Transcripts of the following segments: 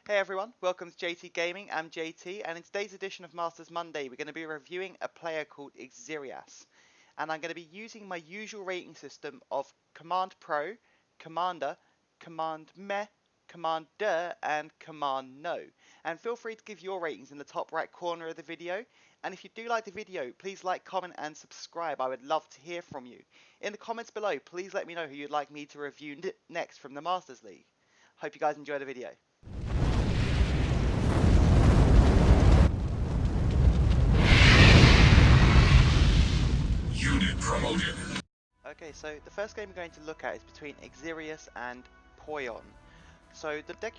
Hey everyone, welcome to JT Gaming. I'm JT, and in today's edition of Masters Monday, we're going to be reviewing a player called Xirias. And I'm going to be using my usual rating system of Command Pro, Commander, Command Meh, Command Duh, and Command No. And feel free to give your ratings in the top right corner of the video. And if you do like the video, please like, comment, and subscribe. I would love to hear from you. In the comments below, please let me know who you'd like me to review next from the Masters League. Hope you guys enjoy the video. Unit promoted. Okay, so the first game we're going to look at is between Xirias and Poyon. So the deck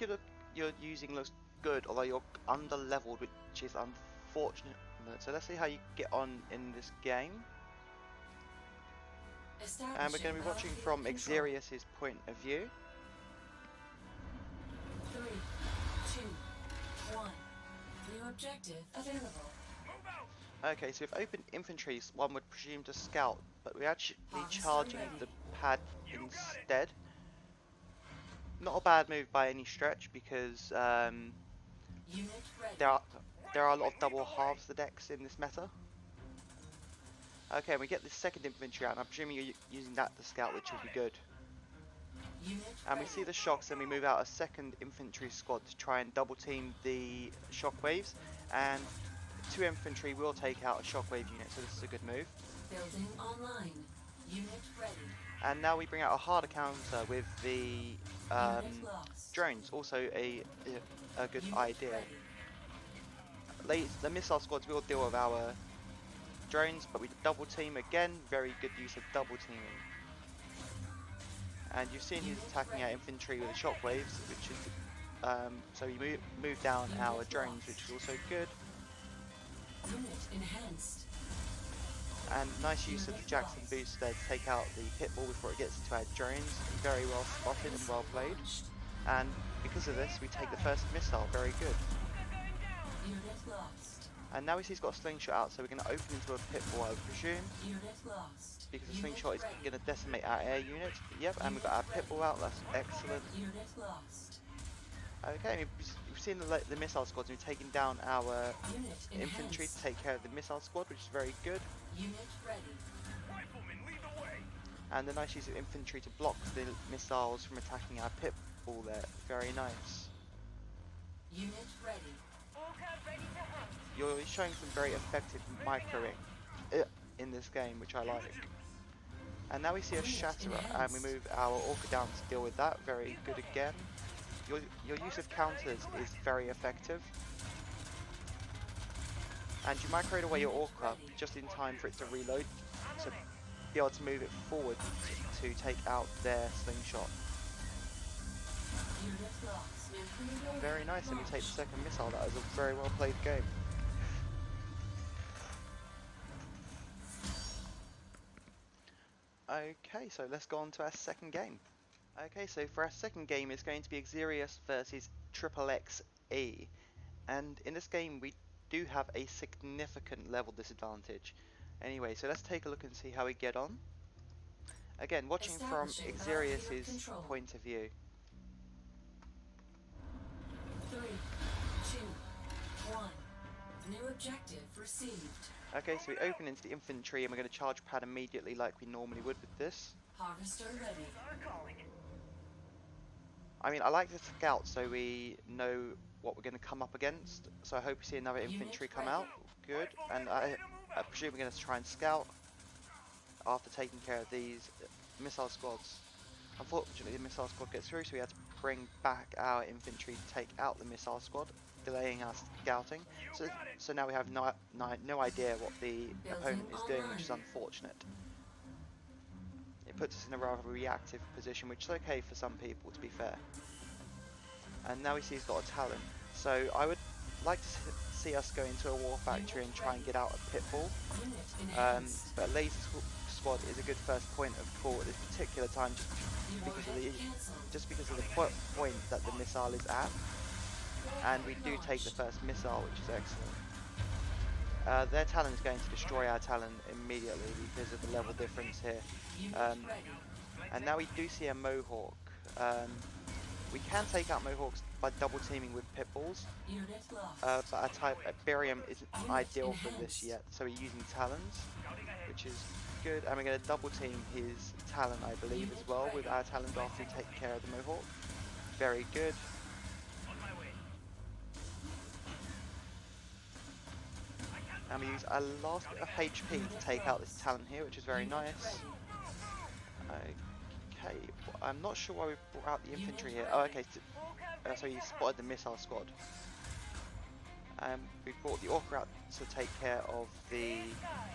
you're using looks good, although you're under-leveled, which is unfortunate. So let's see how you get on in this game. And we're going to be watching from Xirias' point of view. 3, 2, 1. New objective available. Okay, so with open infantry, one would presume to scout, but we're actually charging the pad instead. Not a bad move by any stretch, because there are a lot of double halves the decks in this meta. Okay, we get the second infantry out, and I'm presuming you're using that to scout, which will be good. And we see the shocks, and we move out a second infantry squad to try and double team the shockwaves, and 2 infantry will take out a shockwave unit, so this is a good move. Building online. Unit ready. And now we bring out a harder counter with the drones, also a good idea. The missile squads will deal with our drones, but we double team again, very good use of double teaming. And you've seen he's attacking our infantry with shockwaves, which is so we move down our drones, which is also good. Unit enhanced. And nice use of the Jackson boost there to take out the pitbull before it gets into our drones. Very well spotted and well played. And because of this, we take the first missile. Very good. Unit lost. And now we see he's got a slingshot out, so we're going to open into a pitbull, I would presume. Unit lost. Because the slingshot is going to decimate our air unit. Yep, and we've got our pitbull out. That's excellent. Unit lost. Okay, we've seen the missile squads, and we've taken down our infantry to take care of the missile squad, which is very good. Unit ready. Riflemen, lead the way. And the nice use of infantry to block the missiles from attacking our pitbull there. Very nice. Unit ready. You're showing some very effective microing in this game, which I like. And now we see a Shatterer, and we move our Orca down to deal with that. Very good again. Your use of counters is very effective. And you microwave away your Orca just in time for it to reload, to be able to move it forward to take out their slingshot. Unit lost. Very nice, and we take the second missile. That was a very well played game. Okay, so let's go on to our second game. Okay, so for our second game, it's going to be Xirias versus XXXE. And in this game, we do have a significant level disadvantage. Anyway, so let's take a look and see how we get on. Again, watching from Xirias' point of view. 3, 2, 1. New objective received. Okay, so we open into the infantry, and we're going to charge pad immediately like we normally would with this. Harvester ready. I mean, I like to scout so we know what we're going to come up against. So I hope we see another infantry come out. Good. And I presume we're going to try and scout after taking care of these missile squads. Unfortunately, the missile squad gets through, so we had to bring back our infantry to take out the missile squad, delaying our scouting. So now we have no idea what the opponent is doing, which is unfortunate. It puts us in a rather reactive position, which is okay for some people, to be fair. And now we see he's got a Talon. So I would like to see us go into a war factory and try and get out a pitbull. But a laser squad is a good first point of call at this particular time, just because of the point that the missile is at. And we do take the first missile, which is excellent. Their Talon is going to destroy our Talon immediately because of the level difference here. And now we do see a Mohawk. We can take out Mohawks by double teaming with pit bulls, Unit lost. but our TIBERIUM isn't Unit ideal for this enhanced. yet, so we're using Talons, which is good, and we're going to double team his Talon, I believe, as well, with our Talons after we take care of the Mohawk. Very good. And we use our last bit of HP to take out this Talon here, which is very nice. Okay, I'm not sure why we brought out the infantry here. Oh, okay, so he spotted the missile squad. We brought the Orca out to take care of the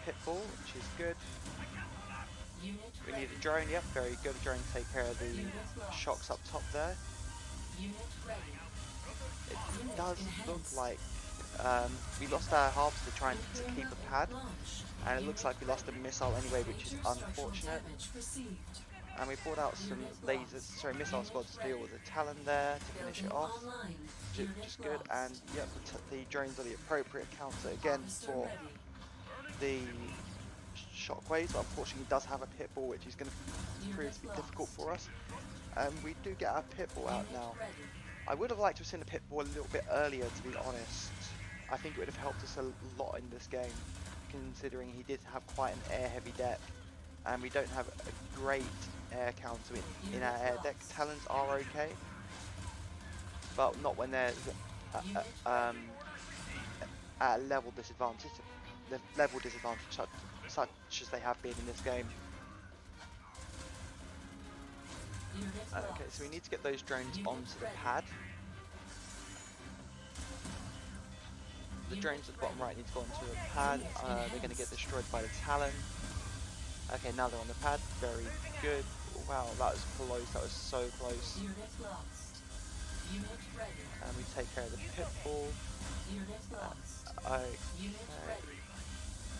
Pitbull, which is good. We need a drone, yep, very good. A drone to take care of the shocks up top there. It does look like we lost our harvester trying to keep a pad, and it looks like we lost a missile anyway, which is unfortunate. And we brought out some missile squads to deal with the Talon there to finish it off, which is good. And yep, the drones are the appropriate counter again for the shockwaves, but unfortunately he does have a pitbull, which is going to prove to be difficult for us. And we do get our pitbull out now. I would have liked to have seen the pitbull a little bit earlier, to be honest. I think it would have helped us a lot in this game, considering he did have quite an air-heavy deck, and we don't have a great air counter in our air deck. Talons are okay, but not when they're at a level disadvantage such as they have been in this game. Okay, so we need to get those drones onto the pad. The drones at the bottom right need to go onto the pad. They're going to get destroyed by the Talon. Okay, now they're on the pad. Very good. Wow, that was close. That was so close. And we take care of the pitbull. Okay.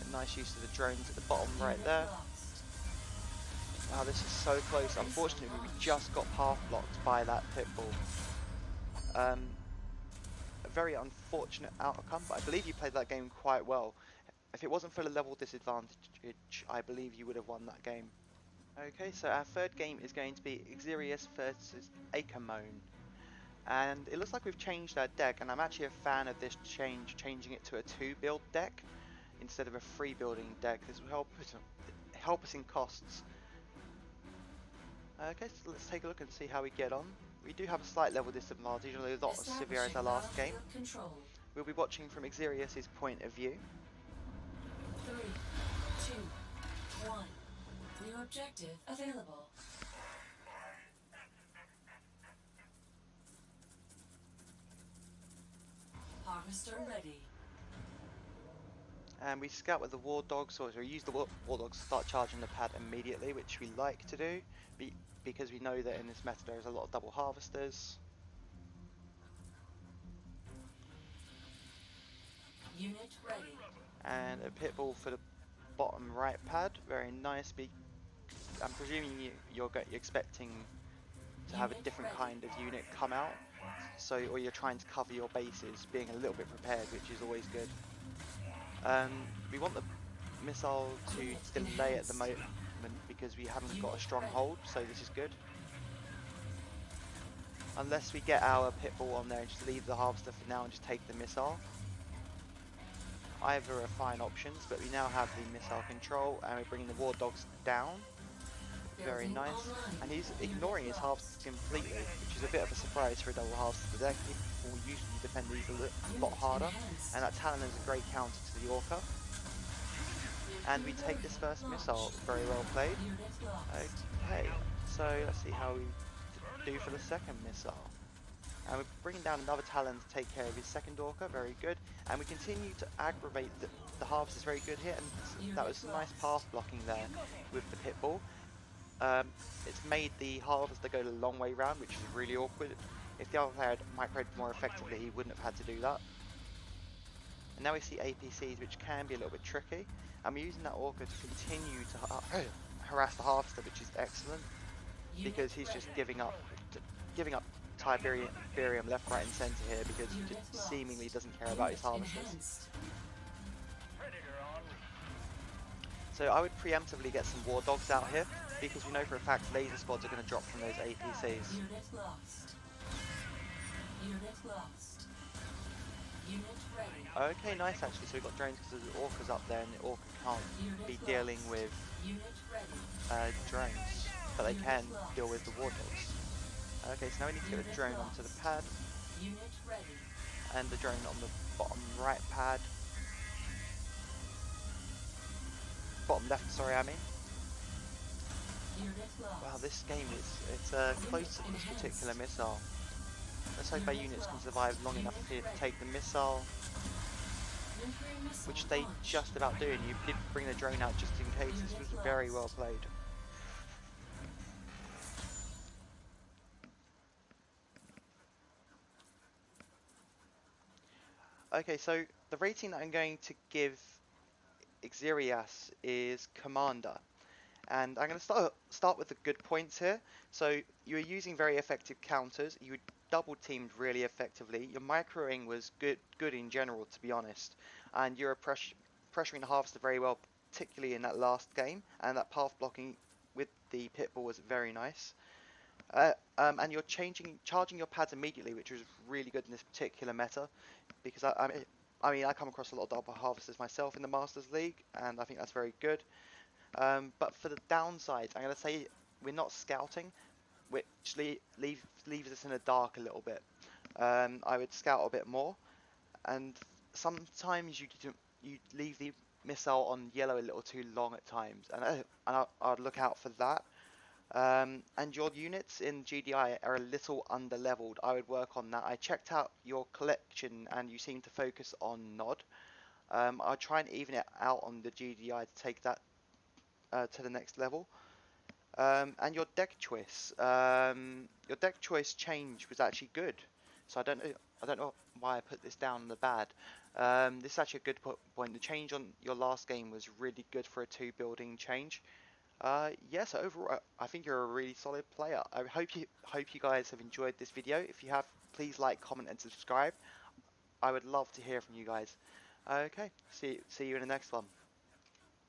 A nice use of the drones at the bottom right there. Wow, this is so close. Unfortunately, we just got half blocked by that pitbull. A very unfortunate outcome, but I believe you played that game quite well. If it wasn't for the level disadvantage, I believe you would have won that game. Okay, so our third game is going to be Xirias versus Akamone. And it looks like we've changed our deck, and I'm actually a fan of this changing it to a 2-build deck instead of a 3-building deck. This will help us in costs. Okay, so let's take a look and see how we get on. We do have a slight level disadvantage, although not as severe as our last game. We'll be watching from Xirias' point of view. 3, 2, 1. New objective available. Harvester ready. And we scout with the war dogs, or we use the war dogs to start charging the pad immediately, which we like to do, because we know that in this meta there is a lot of double harvesters. Unit ready. And a pitbull for the bottom right pad, very nice. I'm presuming you're expecting to have a different kind of unit come out, or you're trying to cover your bases, being a little bit prepared, which is always good. We want the missile to delay at the moment because we haven't got a stronghold, so this is good. Unless we get our pitbull on there and just leave the harvester for now and just take the missile. Either are fine options, but we now have the missile control and we're bringing the war dogs down. Very nice. And he's ignoring his harvesters completely, which is a bit of a surprise for a double harvester deck. People usually defend these a lot harder, and that Talon is a great counter to the Orca. And we take this first missile. Very well played. Okay, so let's see how we do for the second missile. And we're bringing down another Talon to take care of his second Orca. Very good. And we continue to aggravate the harvesters. Very good here, and that was some nice path blocking there with the pitbull. It's made the harvester go the long way round, which is really awkward. If the other player had microed more effectively, he wouldn't have had to do that. And now we see APCs, which can be a little bit tricky. I'm using that Orca to continue to harass the harvester, which is excellent, because he's just giving up TIBERIUM left, right, and centre here, because he just seemingly doesn't care about his harvesters. So I would preemptively get some war dogs out here, because we know for a fact laser squads are going to drop from those APCs. Unit lost. Unit ready. Okay, nice actually. So we got drones because there's orcas up there, and the orca can't Unit be lost. dealing with Unit ready. drones, but they Unit can lost. deal with the war dogs. Okay, so now we need to get Unit a drone lost. onto the pad, Unit ready. and the drone on the bottom right pad. Bottom left, sorry, I mean. Unit lost. Wow, this game it's close to this particular missile. Let's hope our Unit units can lost. survive long enough Unit here to ready. take the missile, Nuclear missile which they launched. just about do, and you did bring the drone out just in case. This was very well played. Okay, so the rating that I'm going to give Xirias is Commander. And I'm going to start with the good points here. So you were using very effective counters. You double teamed really effectively. Your microing was good in general, to be honest. And you were pressuring the harvester very well, particularly in that last game. And that path blocking with the pitbull was very nice. And you're charging your pads immediately, which was really good in this particular meta, because I come across a lot of double harvesters myself in the Masters League, and I think that's very good. But for the downsides, I'm going to say we're not scouting, which leaves us in the dark a little bit. I would scout a bit more, and sometimes you leave the missile on yellow a little too long at times, and I'd look out for that. And your units in GDI are a little under-leveled. I would work on that. I checked out your collection, and you seem to focus on Nod. I'll try and even it out on the GDI to take that to the next level. And your deck choice change was actually good. So I don't know why I put this down on the bad. This is actually a good point. The change on your last game was really good for a 2 building change. So overall, I think you're a really solid player. I hope you guys have enjoyed this video. If you have, please like, comment, and subscribe. I would love to hear from you guys. Okay, see you in the next one.